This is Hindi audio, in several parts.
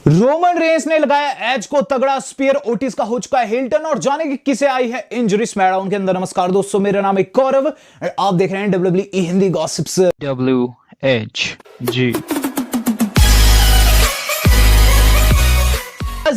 रोमन रेंस ने लगाया एज को तगड़ा स्पीयर, ओटिस का हो चुका है हिल्टन और जाने की किसे आई है इंजरी स्मैकडाउन के अंदर। नमस्कार दोस्तों, मेरा नाम है गौरव और आप देख रहे हैं WWE हिंदी गॉसिप्स WHG।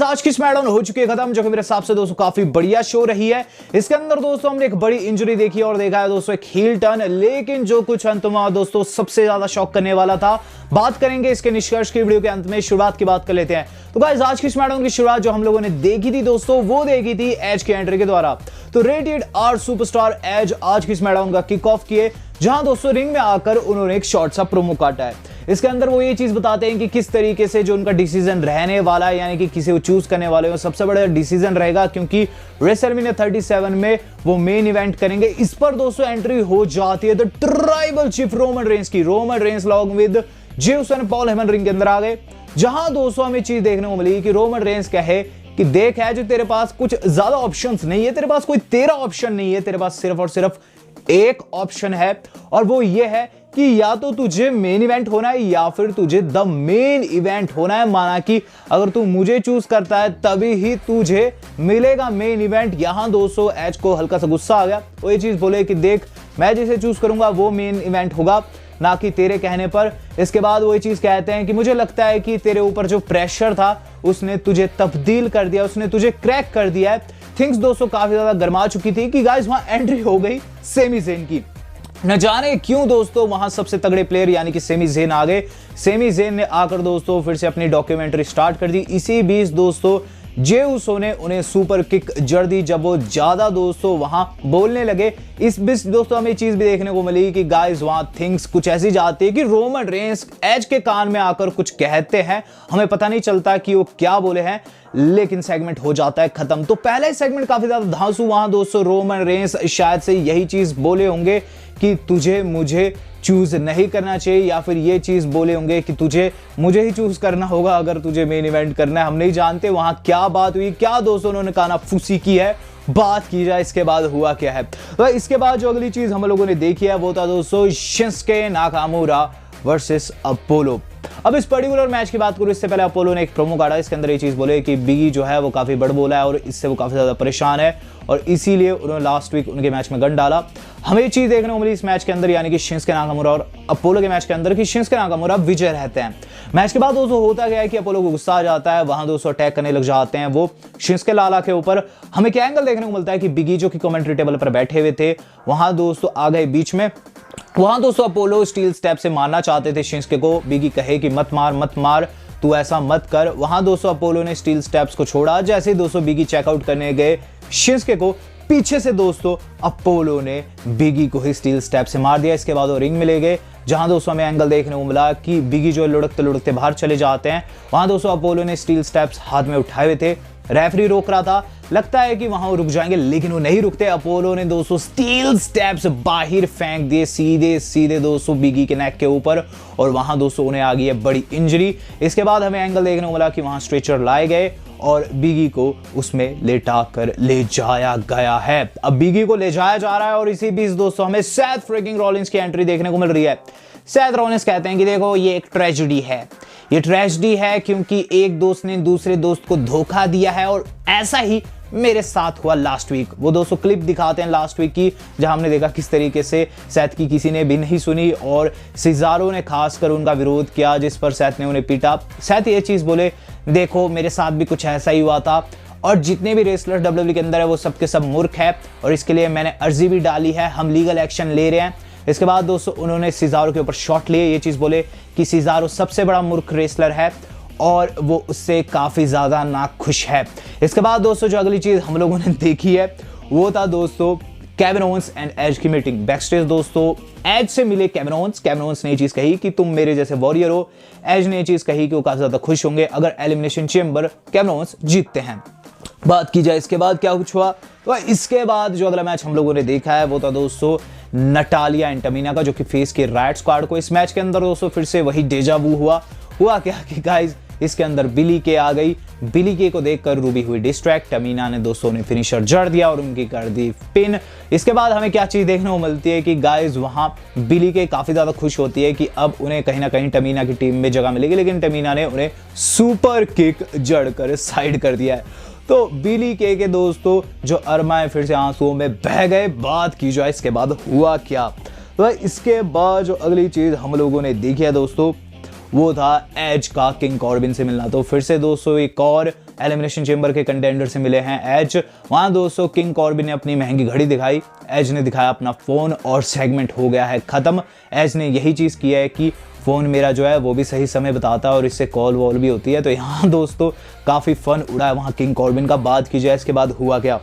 आज की स्मैकडाउन हो चुकी है खत्म, जो कि मेरे हिसाब से दोस्तों काफी बढ़िया शो रही है। इसके अंदर दोस्तों हमने एक बड़ी इंजरी देखी और देखा है दोस्तों एक हील टर्न, लेकिन जो कुछ अंत में दोस्तों सबसे ज्यादा शॉक करने वाला था, बात करेंगे इसके निष्कर्ष की वीडियो के अंत में। शुरुआत की बात कर लेते हैं। तो गाइस, आज की स्मैकडाउन की शुरुआत जो हम लोगों ने देखी थी दोस्तों, वो देखी थी एज के एंट्री के द्वारा। तो रेटेड आर सुपरस्टार एज आज की स्मैकडाउन का किक ऑफ किए, जहां दोस्तों रिंग में आकर उन्होंने एक शॉर्ट सा प्रोमो काटा है। इसके अंदर वो ये चीज बताते हैं कि किस तरीके से जो उनका डिसीजन रहने वाला है, यानी कि किसी को चूज करने वाले हो, सबसे बड़ा डिसीजन रहेगा, क्योंकि रेसलमेनिया 37 में वो मेन इवेंट करेंगे। इस पर दोस्तों एंट्री हो जाती है the tribal chief Roman Reigns की। Roman Reigns long with Jey Uso and Paul Heyman ring के अंदर आ गए, जहां दोस्तों हमें चीज देखने को मिली कि रोमन रेंस कहे कि देख है जो तेरे पास कुछ ज्यादा ऑप्शंस नहीं है, तेरे पास कोई तेरा ऑप्शन नहीं है, तेरे पास सिर्फ और सिर्फ एक ऑप्शन है, और वो ये है कि या तो तुझे मेन इवेंट होना है या फिर तुझे द मेन इवेंट होना है। माना कि अगर तू मुझे चूज करता है तभी ही तुझे मिलेगा मेन इवेंट। यहां दोस्तों एज को हल्का सा गुस्सा आ गया, वो ये चीज बोले कि देख, मैं जिसे चूज करूंगा वो मेन इवेंट होगा, ना कि तेरे कहने पर। इसके बाद वो ये चीज कहते हैं कि मुझे लगता है कि तेरे ऊपर जो प्रेशर था उसने तुझे तब्दील कर दिया, उसने तुझे क्रैक कर दिया है। थिंग्स दोस्तों काफी ज्यादा गर्मा चुकी थी कि गाइस वहां एंट्री हो गई सेमी ज़ेन की। न जाने क्यों दोस्तों वहां सबसे तगड़े प्लेयर यानी कि सेमी ज़ेन आ गए। सेमी ज़ेन ने आकर दोस्तों फिर से अपनी डॉक्यूमेंट्री स्टार्ट कर दी। इसी बीच दोस्तों जे उसो ने उन्हें सुपर किक जड़ दी, जब वो ज्यादा दोस्तों वहां बोलने लगे। इस बीच दोस्तों हमें चीज भी देखने को मिली कि गाइस वहां थिंग्स कुछ ऐसी जाती है कि रोमन रेंस एज के कान में आकर कुछ कहते हैं, हमें पता नहीं चलता कि वो क्या बोले हैं, लेकिन सेगमेंट हो जाता है खत्म। तो पहले सेगमेंट काफी ज्यादा धांसू, वहां दोस्तों रोमन रेंस शायद से यही चीज बोले होंगे कि तुझे मुझे चूज नहीं करना चाहिए, या फिर ये चीज बोले होंगे कि तुझे मुझे ही चूज करना होगा अगर तुझे मेन इवेंट करना है। हम नहीं जानते वहां क्या बात हुई, क्या दोस्तों उन्होंने काना फूसी की है, बात की जाए इसके बाद हुआ क्या है। तो इसके बाद जो अगली चीज हम लोगों ने देखी है वो था दोस्तों शिंसुके नाकामुरा वर्सेस अपोलो। अब इस पर्टिकुलर मैच की बात करूं, इससे पहले अपोलो ने एक प्रोमो काटा, इसके अंदर ये चीज बोले कि बिगी जो है वो काफी बड़ बोला है और इससे वो काफी ज्यादा परेशान है, और इसीलिए उन्होंने लास्ट वीक उनके मैच में गन डाला। हमें ये चीज देखने को मिली इस मैच के अंदर, यानी कि शिंसुके नाकामुरा और अपोलो के मैच के अंदर, कि शिंसुके नाकामुरा विजय रहते हैं। मैच के बाद दोस्तों होता गया है कि अपोलो को गुस्सा आ जाता है, वहां दोस्तों अटैक करने लग जाते हैं वो शिंसुके लाला के ऊपर। हमें क्या एंगल देखने को मिलता है कि बिगी जो कि कमेंट्री टेबल पर बैठे हुए थे, वहां दोस्तों आ गए बीच में। वहां दोस्तों अपोलो स्टील स्टेप से मारना चाहते थे शिंसुके को, बिगी कहे कि मत मार, तू ऐसा मत कर। वहां दोस्तों अपोलो ने स्टील स्टेप्स को छोड़ा। जैसे ही दोस्तों बिगी चेकआउट करने गए शिंसुके को, पीछे से दोस्तों अपोलो ने बिगी को ही स्टील स्टेप से मार दिया। इसके बाद वो रिंग में ले गए, जहां दोस्तों हमें एंगल देखने को मिला कि बिगी जो लुढ़कते लुढ़कते बाहर चले जाते हैं। वहां दोस्तों अपोलो ने स्टील स्टेप्स हाथ में उठाए हुए थे, रेफरी रोक रहा था, लगता है कि वहां वो रुक जाएंगे, लेकिन वो नहीं रुकते। अपोलो ने दोस्तों स्टील स्टेप्स बाहर फेंक दिए सीधे सीधे दोस्तों बिगी के नेक के ऊपर, और वहां दोस्तों उन्हें आ गई है बड़ी इंजरी। इसके बाद हमें एंगल देखने को मिला कि वहां स्ट्रेचर लाए गए और बिगी को उसमें लेटा कर ले जाया गया है। अब बिगी को ले जाया जा रहा है, और इसी बीच दोस्तों हमें सेथ फ्रिकिंग रॉलिंस की एंट्री देखने को मिल रही है। सेथ रॉलिंस कहते हैं कि देखो ये एक ट्रेजेडी है, ये ट्रेजेडी है क्योंकि एक दोस्त ने दूसरे दोस्त को धोखा दिया है, और ऐसा ही मेरे साथ हुआ लास्ट वीक। वो दोस्तों क्लिप दिखाते हैं लास्ट वीक की, जहां हमने देखा किस तरीके से सेथ की किसी ने भी नहीं सुनी और सिजारो ने खासकर उनका विरोध किया, जिस पर सेथ ने उन्हें पीटा। सेथ ये चीज बोले, देखो मेरे साथ भी कुछ ऐसा ही हुआ था, और जितने भी रेसलर WWE के अंदर है वो सबके सब मूर्ख है, और इसके लिए मैंने अर्जी भी डाली है, हम लीगल एक्शन ले रहे हैं। इसके बाद दोस्तों उन्होंने सिजारो के ऊपर शॉट लिए, ये चीज बोले कि सिजारो सबसे बड़ा मूर्ख रेसलर है और वो उससे काफी ज्यादा नाखुश है। इसके बाद दोस्तों जो अगली चीज हम लोगों ने देखी है वो था दोस्तों केविन ओवेंस एंड एज की मीटिंग बैकस्टेज। दोस्तों एज से मिले केविन ओवेंस ने ये चीज कही कि तुम मेरे जैसे वॉरियर हो। एज ने ये चीज कही कि वो काफी ज्यादा खुश होंगे अगर एलिमिनेशन चेंबर केविन ओवेंस जीतते हैं। बात की जाए इसके बाद क्या कुछ हुआ, तो इसके बाद जो अगला मैच हम लोगों ने देखा है वो था दोस्तों नटालिया एंड तमीना का, जो कि फेस के राइट स्क्वाड को। इस मैच के अंदर दोस्तों फिर से वही डेजा वू हुआ क्या कि गाइस इसके अंदर बिली के आ गई। बिली के को देखकर रूबी हुई डिस्ट्रैक्ट, टमीना ने दोस्तों ने फिनिशर जड़ दिया और उनकी कर दी पिन। इसके बाद हमें क्या चीज देखने को मिलती है कि गाइस वहां बिली के काफी ज्यादा खुश होती है कि अब उन्हें कहीं ना कहीं टमीना की टीम में जगह मिलेगी, लेकिन टमीना ने उन्हें सुपर किक जड़कर साइड कर दिया है। तो बिली के दोस्तों जो अरमा है फिर से आंसुओं में बह गए। बात की जाए इसके बाद हुआ क्या, तो इसके बाद जो अगली चीज हम लोगों ने देखी है दोस्तों वो था एज का किंग कॉर्बिन से मिलना। तो फिर से दोस्तों एक और एलिमिनेशन चेंबर के कंटेंडर से मिले हैं एज। वहां दोस्तों किंग कॉर्बिन ने अपनी महंगी घड़ी दिखाई, एज ने दिखाया अपना फोन और सेगमेंट हो गया है खत्म। एज ने यही चीज किया है कि फोन मेरा जो है वो भी सही समय बताता है और इससे कॉल वॉल भी होती है। तो यहाँ दोस्तों काफी फन उड़ा है वहां किंग कॉर्बिन का। बात की जाए इसके बाद हुआ क्या,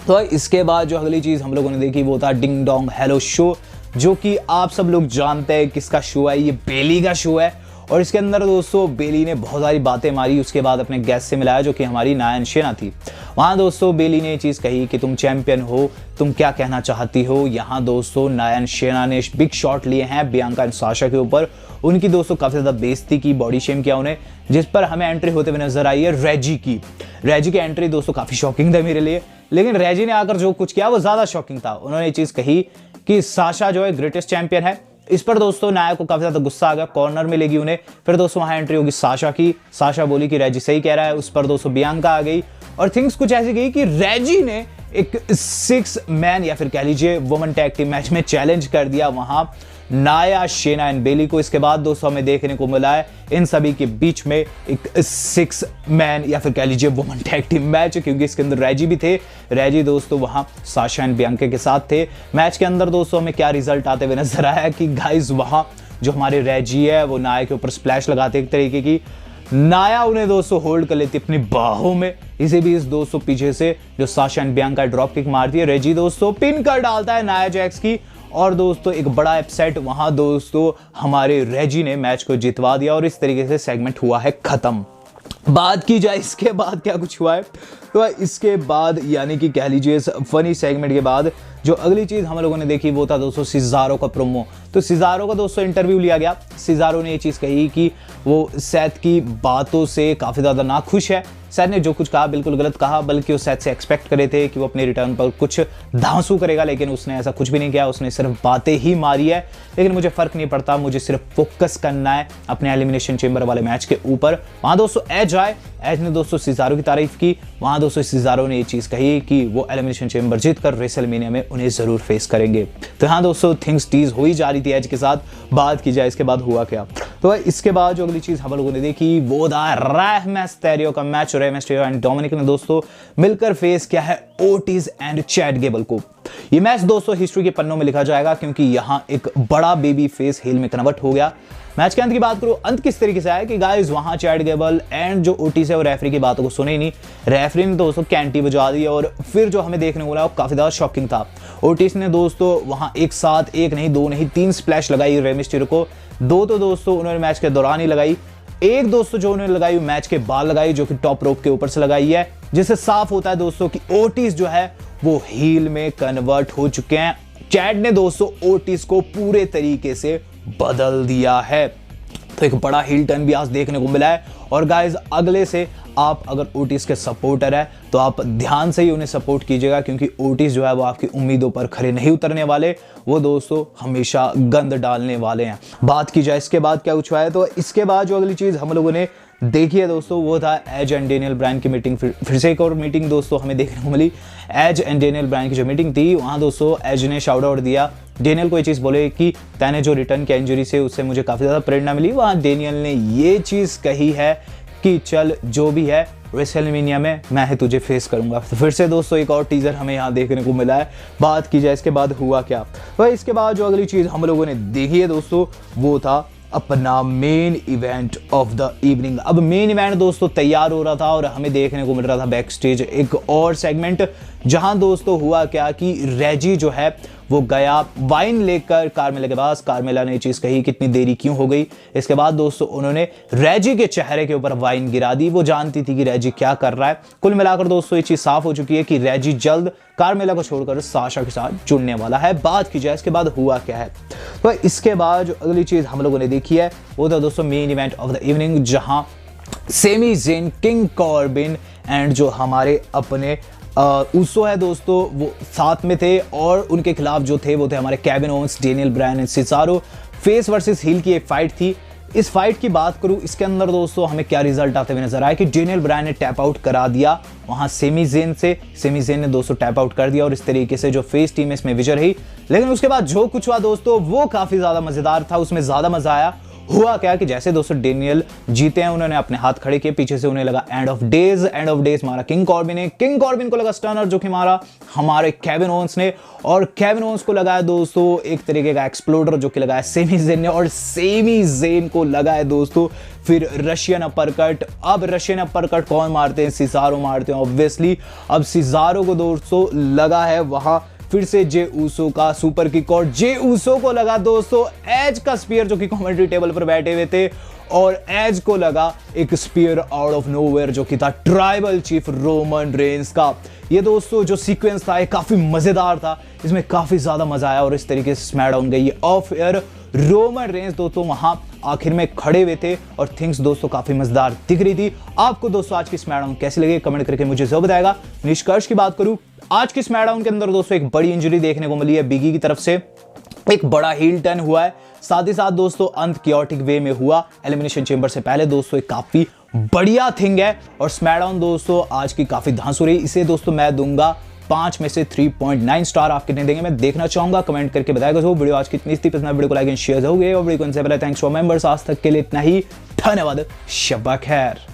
तो इसके बाद जो अगली चीज हम लोगों ने देखी वो था डिंग डोंग हेलो शो, जो कि आप सब लोग जानते हैं किसका शो है, ये बेली का शो है। और इसके अंदर दोस्तों बेली ने बहुत सारी बातें मारी, उसके बाद अपने गेस्ट से मिलाया जो कि हमारी नायन शेना थी। वहां दोस्तों बेली ने ये चीज कही कि तुम चैंपियन हो, तुम क्या कहना चाहती हो। यहाँ दोस्तों नायन शेना ने बिग शॉट लिए हैं बियांका एंड साशा के ऊपर। उनकी दोस्तों काफी ज्यादा बेइज्जती की, बॉडी शेम किया उन्हें, जिस पर हमें एंट्री होते हुए नजर आई है रेजी की। रेजी की एंट्री दोस्तों काफी शॉकिंग था मेरे लिए, लेकिन रेजी ने आकर जो कुछ किया वो ज्यादा शॉकिंग था। उन्होंने ये चीज कही कि साशा जो है ग्रेटेस्ट चैंपियन है। इस पर दोस्तों नायक को काफी ज्यादा गुस्सा आ गया, कॉर्नर में लेगी उन्हें। फिर दोस्तों वहां एंट्री होगी साशा की। साशा बोली कि रेजी सही कह रहा है। उस पर दोस्तों बियांका आ गई और थिंग्स कुछ ऐसी गई कि रेजी ने एक 6 मैन या फिर कह लीजिए वुमेन टैग टीम मैच में चैलेंज कर दिया वहां नाया, शेना एंड बेली को। इसके बाद दोस्तों हमें देखने को मिला है इन सभी के बीच में एक 6 मैन या फिर कह लीजिए वुमेन टैग टीम मैच, क्योंकि इसके अंदर रेजी भी थे। रेजी दोस्तों वहां साशा एंड बियांका के साथ थे। मैच के अंदर दोस्तों हमें क्या रिजल्ट आते हुए नजर आया कि गाइस वहां जो हमारे रेजी है वो नाया के ऊपर स्प्लैश लगाते एक तरीके की। नाया उन्हें दोस्तों होल्ड कर लेती अपनी बाहों में, इसे भी इस दोस्तों पीछे से जो Sasha and Bianca drop kick मारती है। रेजी दोस्तों पिन कर डालता है नाया जैक्स की और दोस्तों एक बड़ा अपसेट वहां दोस्तों हमारे रेजी ने मैच को जितवा दिया और इस तरीके से सेगमेंट हुआ है खत्म। बात की जाए इसके बाद क्या कुछ हुआ है, तो इसके बाद यानी कि कह लीजिए इस फनी सेगमेंट के बाद जो अगली चीज हम लोगों ने देखी वो था दोस्तों सिजारो का प्रोमो। तो सिजारो का दोस्तों इंटरव्यू लिया गया। सिजारो ने ये चीज कही कि वो सेथ की बातों से काफी ज्यादा नाखुश है। सेथ ने जो कुछ कहा बिल्कुल गलत कहा, बल्कि वो सेथ से एक्सपेक्ट करे थे कि वो अपने रिटर्न पर कुछ धांसू करेगा, लेकिन उसने ऐसा कुछ भी नहीं किया। उसने सिर्फ बातें ही मारी है। लेकिन मुझे फर्क नहीं पड़ता, मुझे सिर्फ फोकस करना है अपने एलिमिनेशन चेंबर वाले मैच के ऊपर। वहां दोस्तों एज आए, एज ने दोस्तों सिजारो की तारीफ की। वहां दोस्तों सिजारो ने ये चीज कही कि वो एलिमिनेशन चेंबर जीतकर रेसलमेनिया में उन्हें जरूर फेस करेंगे। तो यहाँ दोस्तों थिंग्स टीज हो ही जा रही थी एज के साथ। बात की जाए इसके बाद हुआ क्या, तो इसके बाद जो अगली चीज हम लोगों ने देखी वो था रेय मिस्टेरियो का मैच। रेय मिस्टेरियो एंड डोमिनिक ने दोस्तों मिलकर फेस किया है ओटिस एंड चैट गेबल को। ये मैच दोस्तों हिस्ट्री के पन्नों में लिखा जाएगा, क्योंकि यहां एक बड़ा बेबी फेस हिल में कन्वर्ट हो गया। मैच के अंत की बात करूं, अंत किस तरीके से आया कि गाइस वहां चैट गेबल एंड जो ओटिस है वो रेफरी की बातों को सुने ही नहीं। रेफरी ने दोस्तों कैंटी बजा दी और फिर जो हमें देखने को मिला वो काफी ज्यादा शॉकिंग था। ओटिस ने दोस्तों वहां एक साथ एक नहीं दो नहीं 3 स्प्लैश लगाई रेय मिस्टेरियो को। 2 तो दोस्तों उन्होंने मैच के दौरान ही लगाई, एक दोस्तों जो उन्होंने लगाई मैच के बाद लगाई, जो कि टॉप रोप के ऊपर से लगाई है, जिससे साफ होता है दोस्तों कि ओटिस जो है वो हील में कन्वर्ट हो चुके हैं। चैट ने दोस्तों ओटिस को पूरे तरीके से बदल दिया है। तो एक बड़ा हील टर्न भी आज देखने को मिला है। और गाइस अगले से आप अगर ओटिस के सपोर्टर है तो आप ध्यान से ही उन्हें सपोर्ट कीजिएगा, क्योंकि ओटिस जो है वो आपकी उम्मीदों पर खरे नहीं उतरने वाले, वो दोस्तों हमेशा गंद डालने वाले हैं। बात की जाए इसके बाद क्या कुछ हुआ है, तो इसके बाद जो अगली चीज हम लोगों ने देखी है दोस्तों वो था एज एंड डेनियल ब्रायन की मीटिंग। फिर से एक और मीटिंग दोस्तों हमें देखने को मिली। एज एंड डेनियल ब्रायन की जो मीटिंग थी वहां दोस्तों एज ने शाउट आउट दिया डेनियल को, ये चीज बोले कि तैने जो रिटर्न किया इंजरी से उससे मुझे काफी ज्यादा प्रेरणा मिली। वहां डेनियल ने ये चीज कही है कि चल जो भी है रेसलमेनिया में मैं ही तुझे फेस करूंगा। तो फिर से दोस्तों एक और टीजर हमें यहाँ देखने को मिला है। बात की जाए इसके बाद हुआ क्या, तो इसके बाद जो अगली चीज हम लोगों ने देखी है दोस्तों वो था अपना main event of the evening. अब मेन इवेंट दोस्तों तैयार हो रहा था और हमें देखने को मिल रहा था बैक स्टेज एक और सेगमेंट, जहां दोस्तों हुआ क्या कि रेजी जो है वो गया वाइन लेकर कार्मेला के पास। कार्मेला ने ये चीज कही कितनी देरी क्यों हो गई। इसके बाद दोस्तों उन्होंने रेजी के चेहरे के ऊपर वाइन गिरा दी। वो जानती थी कि रेजी क्या कर रहा है। कुल मिलाकर दोस्तों ये चीज साफ हो चुकी है कि रेजी जल्द कार्मेला को छोड़कर साशा के साथ जुड़ने वाला है। बात की जाए इसके बाद हुआ क्या है, तो इसके बाद जो अगली चीज हम लोगों ने देखी है वो था दोस्तों main event of the evening, जहां Sami Zayn, King Corbin and जो हमारे अपने ऊसो है दोस्तों, वो साथ में थे। और उनके खिलाफ जो थे वो थे हमारे Kevin Owens, Daniel Bryan and Cesaro. Face versus heel की एक फाइट थी। इस फाइट की बात करूं, इसके अंदर दोस्तों हमें क्या रिजल्ट आते हुए नजर आया कि डेनियल ब्रायन ने टैप आउट करा दिया वहां सेमी ज़ेन से। सेमी ज़ेन ने दोस्तों टैप आउट कर दिया और इस तरीके से जो फेस टीम है इसमें विजय रही। लेकिन उसके बाद जो कुछ हुआ दोस्तों वो काफी ज्यादा मजेदार था, उसमें ज्यादा मजा आया। हुआ क्या कि जैसे दोस्तों डेनियल जीते हैं, उन्होंने अपने हाथ खड़े किए, पीछे से उन्हें लगा एंड ऑफ डेज मारा किंग कॉर्बिन ने। किंग कॉर्बिन को लगा स्टनर जो कि मारा हमारे केविन ओवेंस ने, और केविन ओवेंस को लगाया दोस्तों एक तरीके का एक्सप्लोडर जो कि लगाया सेमी ज़ेन ने, और सेमी ज़ेन को लगाया दोस्तों फिर रशियन अपरकट। अब रशियन अपरकट कौन मारते हैं? सिजारो मारते हैं ऑब्वियसली। अब सिजारो को दोस्तों लगा है वहां फिर से जे ऊसो का सुपर किक, और जे ऊसो को लगा दोस्तों एज का स्पीयर जो कि कमेंट्री टेबल पर बैठे हुए थे, और एज को लगा एक स्पीयर आउट ऑफ नोवेयर जो कि था ट्राइबल चीफ रोमन रेंस का। ये दोस्तों जो सीक्वेंस था ये काफी मजेदार था, इसमें काफी ज्यादा मजा आया और इस तरीके से स्मैकडाउन गई ऑफ एयर। रोमन रेंस दोस्तों वहां आखिर में खड़े हुए थे और थिंग्स दोस्तों काफी मजेदार दिख रही थी। आपको दोस्तों आज की स्मैकडाउन कैसी लगी कमेंट करके मुझे जरूर बताएगा। निष्कर्ष की बात करूं, आज की स्मैकडाउन के अंदर दोस्तों एक बड़ी इंजरी देखने को मिली है बिगी की तरफ से, एक बड़ा हील टर्न हुआ है, साथ ही साथ दोस्तों अंत कियोटिक वे में हुआ एलिमिनेशन चेंबर से पहले दोस्तों, एक काफी बढ़िया थिंग है। और स्मैकडाउन दोस्तों आज की काफी धांसू रही, इसे दोस्तों मैं दूंगा 5 में से 3.9 स्टार। आप कितने देंगे मैं देखना चाहूंगा, कमेंट करके बताएगा। जो वीडियो आज कितनी थी, पसंद वीडियो को लाइक एंड शेयर हो गए, और वीडियो को थैंक्स फॉर मेंबर्स। आज तक के लिए इतना ही, धन्यवाद, शब्बा खैर।